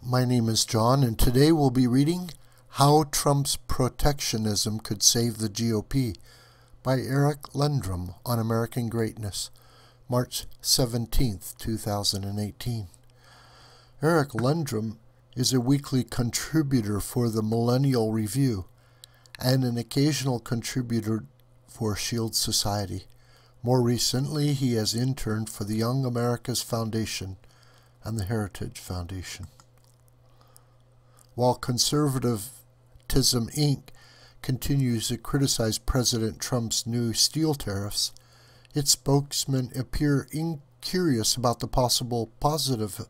My name is John, and today we'll be reading How Trump's Protectionism Could Save the GOP by Eric Lendrum on American Greatness, March 17, 2018. Eric Lendrum is a weekly contributor for the Millennial Review and an occasional contributor for Shield Society. More recently, he has interned for the Young America's Foundation and the Heritage Foundation. While Conservatism, Inc. continues to criticize President Trump's new steel tariffs, its spokesmen appear incurious about the possible positive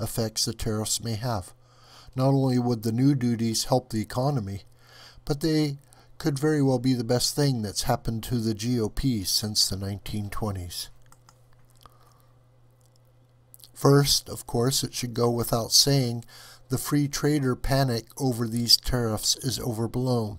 effects the tariffs may have. Not only would the new duties help the economy, but they could very well be the best thing that's happened to the GOP since the 1920s. First, of course, it should go without saying the free trader panic over these tariffs is overblown.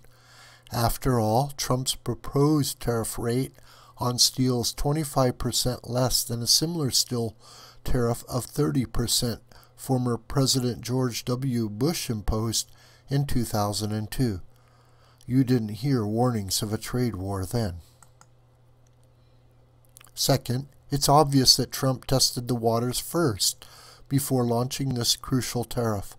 After all, Trump's proposed tariff rate on steel is 25% less than a similar steel tariff of 30% former President George W. Bush imposed in 2002. You didn't hear warnings of a trade war then. Second, it's obvious that Trump tested the waters first before launching this crucial tariff.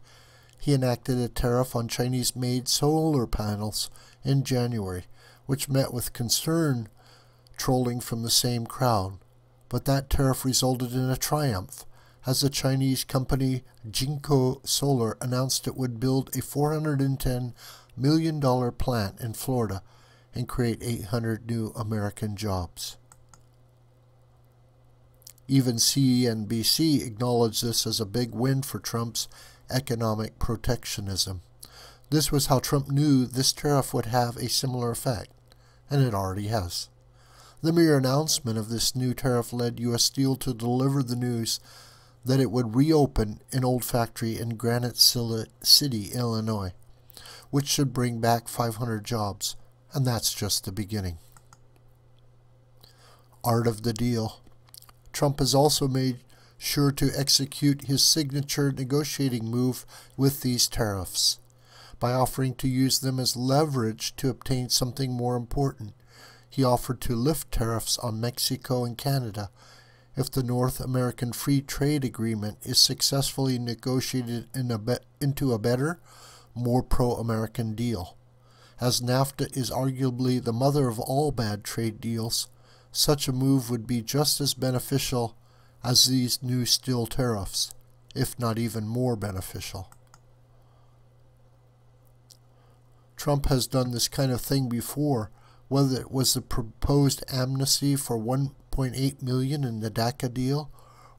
He enacted a tariff on Chinese-made solar panels in January, which met with concern trolling from the same crowd. But that tariff resulted in a triumph, as the Chinese company Jinko Solar announced it would build a $410 million plant in Florida and create 800 new American jobs. Even CNBC acknowledged this as a big win for Trump's economic protectionism. This was how Trump knew this tariff would have a similar effect, and it already has. The mere announcement of this new tariff led U.S. Steel to deliver the news that it would reopen an old factory in Granite City, Illinois, which should bring back 500 jobs, and that's just the beginning. Art of the deal. Trump has also made sure to execute his signature negotiating move with these tariffs by offering to use them as leverage to obtain something more important. He offered to lift tariffs on Mexico and Canada if the North American Free Trade Agreement is successfully negotiated into a better, more pro-American deal. As NAFTA is arguably the mother of all bad trade deals, such a move would be just as beneficial as these new steel tariffs, if not even more beneficial. Trump has done this kind of thing before, whether it was the proposed amnesty for 1.8 million in the DACA deal,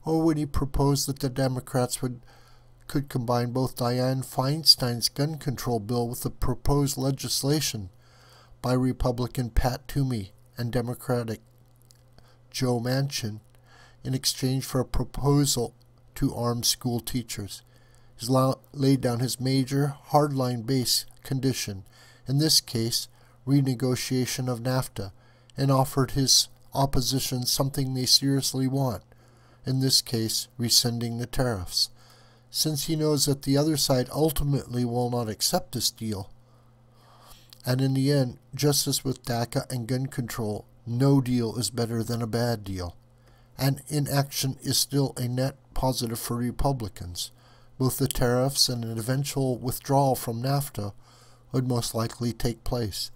or when he proposed that the Democrats could combine both Dianne Feinstein's gun control bill with the proposed legislation by Republican Pat Toomey and Democratic Joe Manchin in exchange for a proposal to arm school teachers. He's laid down his major hardline base condition, in this case renegotiation of NAFTA, and offered his opposition something they seriously want, in this case rescinding the tariffs, since he knows that the other side ultimately will not accept this deal. And in the end, just as with DACA and gun control, no deal is better than a bad deal, and inaction is still a net positive for Republicans. Both the tariffs and an eventual withdrawal from NAFTA would most likely take place,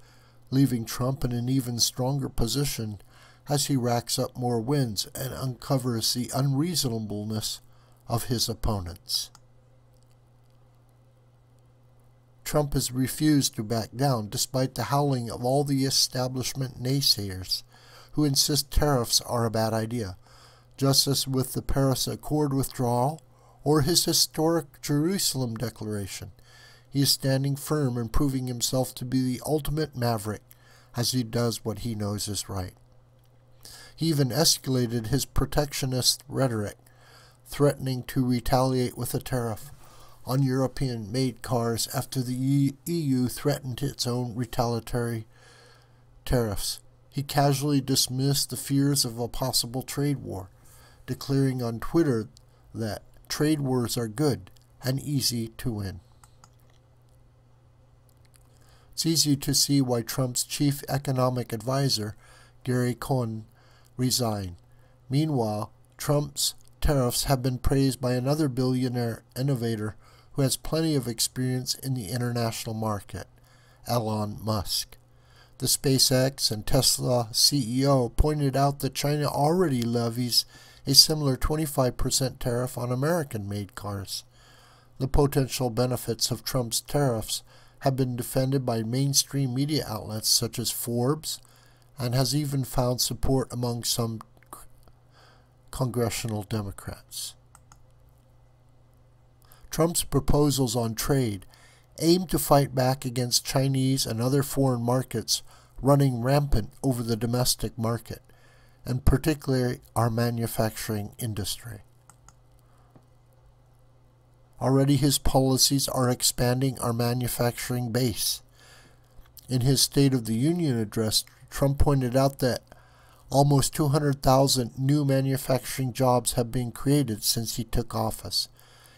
leaving Trump in an even stronger position as he racks up more wins and uncovers the unreasonableness of his opponents. Trump has refused to back down despite the howling of all the establishment naysayers who insist tariffs are a bad idea, just as with the Paris Accord withdrawal or his historic Jerusalem Declaration. He is standing firm and proving himself to be the ultimate maverick as he does what he knows is right. He even escalated his protectionist rhetoric, threatening to retaliate with a tariff on European-made cars after the EU threatened its own retaliatory tariffs. He casually dismissed the fears of a possible trade war, declaring on Twitter that trade wars are good and easy to win. It's easy to see why Trump's chief economic advisor, Gary Cohn, resigned. Meanwhile, Trump's tariffs have been praised by another billionaire innovator who has plenty of experience in the international market, Elon Musk. The SpaceX and Tesla CEO pointed out that China already levies a similar 25% tariff on American-made cars. The potential benefits of Trump's tariffs have been defended by mainstream media outlets such as Forbes, and has even found support among some congressional Democrats. Trump's proposals on trade aim to fight back against Chinese and other foreign markets running rampant over the domestic market, and particularly our manufacturing industry. Already his policies are expanding our manufacturing base. In his State of the Union address, Trump pointed out that almost 200,000 new manufacturing jobs have been created since he took office.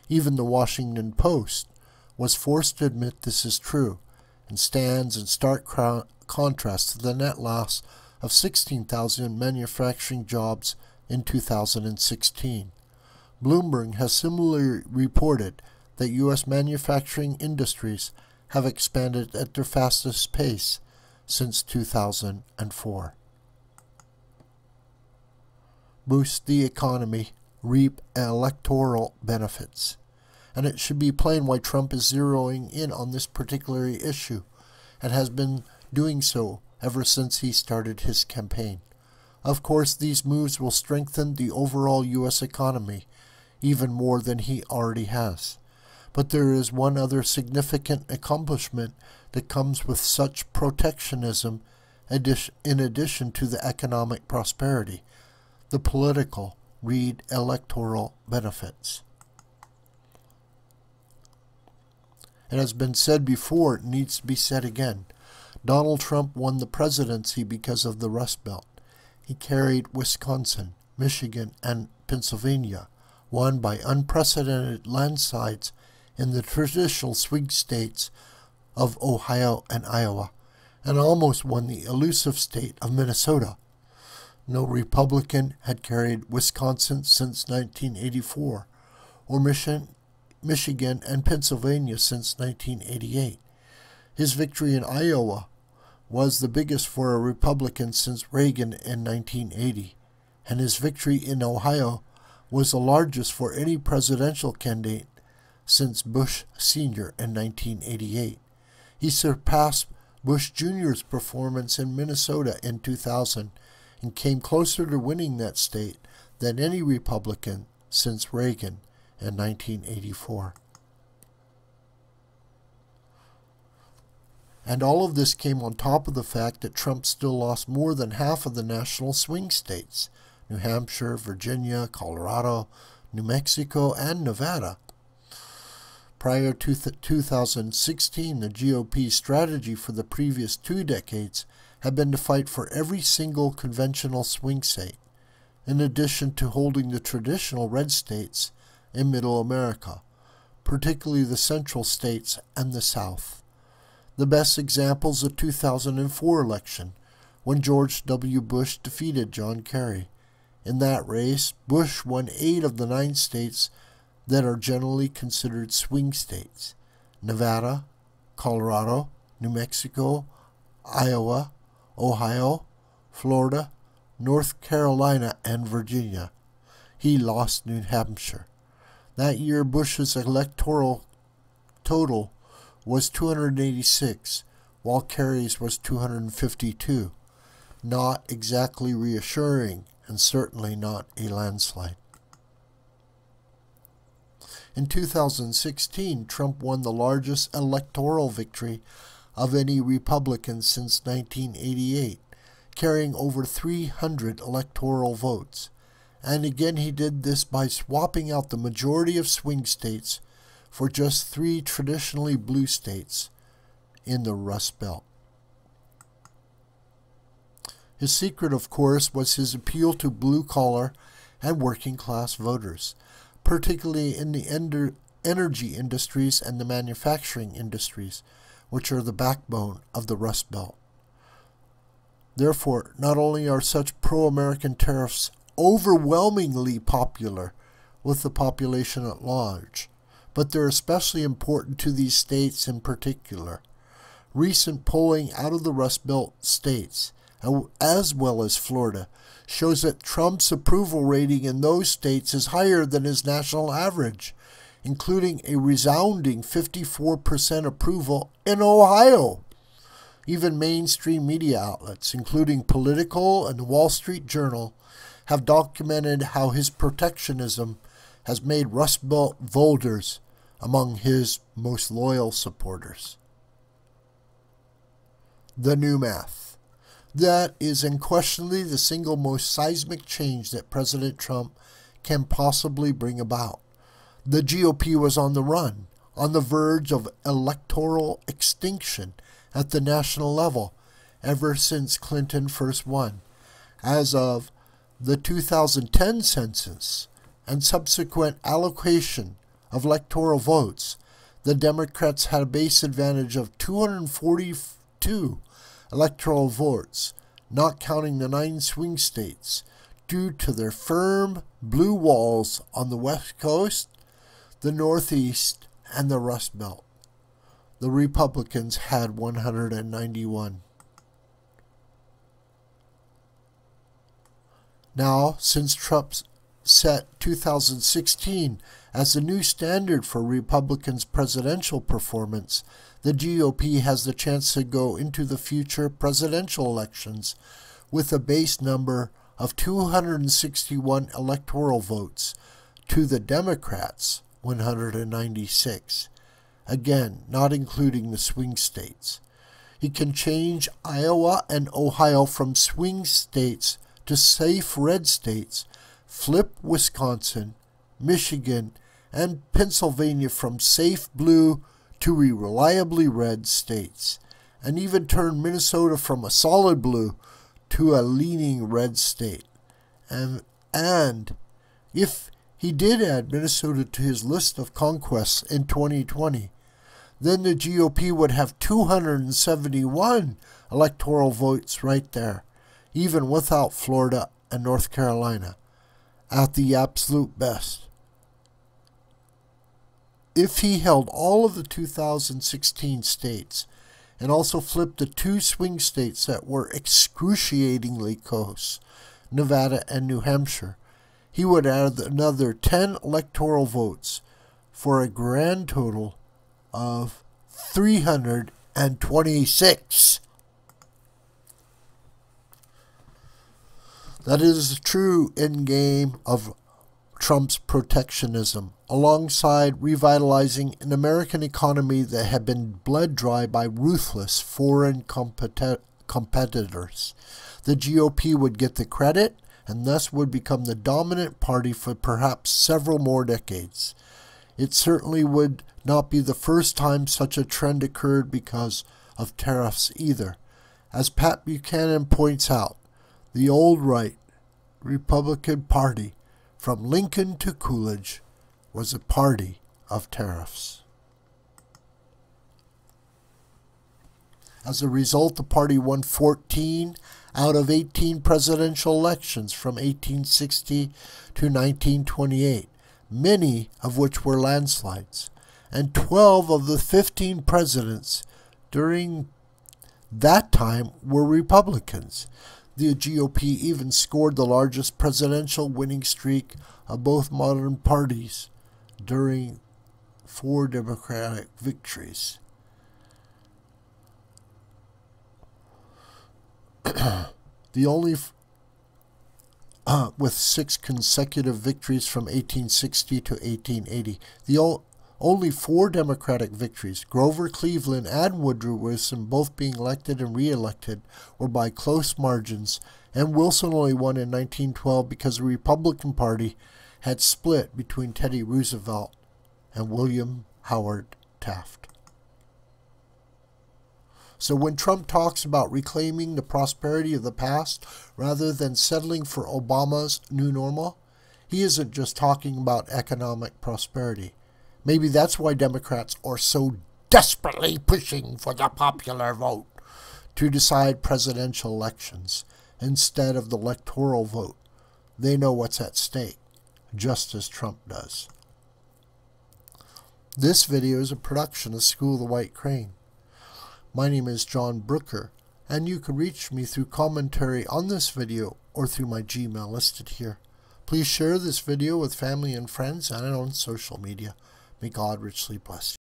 Even the Washington Post was forced to admit this is true, and stands in stark contrast to the net loss of 16,000 manufacturing jobs in 2016. Bloomberg has similarly reported that U.S. manufacturing industries have expanded at their fastest pace since 2004. Boost the economy, reap electoral benefits. And it should be plain why Trump is zeroing in on this particular issue, and has been doing so ever since he started his campaign. Of course, these moves will strengthen the overall U.S. economy, even more than he already has. But there is one other significant accomplishment that comes with such protectionism in addition to the economic prosperity: the political, read electoral benefits. It has been said before, it needs to be said again. Donald Trump won the presidency because of the Rust Belt. He carried Wisconsin, Michigan, and Pennsylvania, won by unprecedented landslides in the traditional swing states of Ohio and Iowa, and almost won the elusive state of Minnesota. No Republican had carried Wisconsin since 1984, or Michigan and Pennsylvania since 1988. His victory in Iowa was the biggest for a Republican since Reagan in 1980, and his victory in Ohio was the largest for any presidential candidate since Bush Sr. in 1988. He surpassed Bush Jr.'s performance in Minnesota in 2000 and came closer to winning that state than any Republican since Reagan in 1984. And all of this came on top of the fact that Trump still lost more than half of the national swing states: New Hampshire, Virginia, Colorado, New Mexico, and Nevada. Prior to 2016, the GOP strategy for the previous 2 decades had been to fight for every single conventional swing state, in addition to holding the traditional red states in Middle America, particularly the central states and the South. The best example is the 2004 election, when George W. Bush defeated John Kerry. In that race, Bush won 8 of the 9 states that are generally considered swing states: Nevada, Colorado, New Mexico, Iowa, Ohio, Florida, North Carolina, and Virginia. He lost New Hampshire. That year, Bush's electoral total was 286, while Kerry's was 252. Not exactly reassuring, and certainly not a landslide. In 2016, Trump won the largest electoral victory of any Republican since 1988, carrying over 300 electoral votes. And again he did this by swapping out the majority of swing states for just 3 traditionally blue states in the Rust Belt. His secret, of course, was his appeal to blue-collar and working-class voters, particularly in the energy industries and the manufacturing industries, which are the backbone of the Rust Belt. Therefore, not only are such pro-American tariffs overwhelmingly popular with the population at large, but they're especially important to these states in particular. Recent polling out of the Rust Belt states, as well as Florida, shows that Trump's approval rating in those states is higher than his national average, including a resounding 54% approval in Ohio. Even mainstream media outlets, including Politico and the Wall Street Journal, have documented how his protectionism has made Rust Belt voters among his most loyal supporters. The new math. That is unquestionably the single most seismic change that President Trump can possibly bring about. The GOP was on the run, on the verge of electoral extinction at the national level ever since Clinton first won. As of the 2010 census and subsequent allocation of electoral votes, the Democrats had a base advantage of 242 electoral votes, not counting the 9 swing states, due to their firm blue walls on the West Coast, the Northeast, and the Rust Belt. The Republicans had 191. Now, since Trump set 2016 as the new standard for Republicans' presidential performance, the GOP has the chance to go into the future presidential elections with a base number of 261 electoral votes to the Democrats' 196. Again, not including the swing states. He can change Iowa and Ohio from swing states to safe red states, flip Wisconsin, Michigan, and Pennsylvania from safe blue to reliably red states, and even turn Minnesota from a solid blue to a leaning red state. And if he did add Minnesota to his list of conquests in 2020, then the GOP would have 271 electoral votes right there, even without Florida and North Carolina, at the absolute best. If he held all of the 2016 states and also flipped the 2 swing states that were excruciatingly close, Nevada and New Hampshire, he would add another 10 electoral votes for a grand total of 326. That is the true endgame of Trump's protectionism, alongside revitalizing an American economy that had been bled dry by ruthless foreign competitors. The GOP would get the credit and thus would become the dominant party for perhaps several more decades. It certainly would not be the first time such a trend occurred because of tariffs either. As Pat Buchanan points out, the old right Republican Party, from Lincoln to Coolidge, was a party of tariffs. As a result, the party won 14 out of 18 presidential elections from 1860 to 1928, many of which were landslides, and 12 of the 15 presidents during that time were Republicans. The GOP even scored the largest presidential winning streak of both modern parties during 4 Democratic victories. The only with 6 consecutive victories from 1860 to 1880. The only 4 Democratic victories, Grover Cleveland and Woodrow Wilson both being elected and re-elected, were by close margins, and Wilson only won in 1912 because the Republican Party had split between Teddy Roosevelt and William Howard Taft. So when Trump talks about reclaiming the prosperity of the past rather than settling for Obama's new normal, he isn't just talking about economic prosperity. Maybe that's why Democrats are so desperately pushing for the popular vote to decide presidential elections instead of the electoral vote. They know what's at stake, just as Trump does. This video is a production of School of the White Crane. My name is John Brooker, and you can reach me through commentary on this video or through my Gmail listed here. Please share this video with family and friends and on social media. May God richly bless you.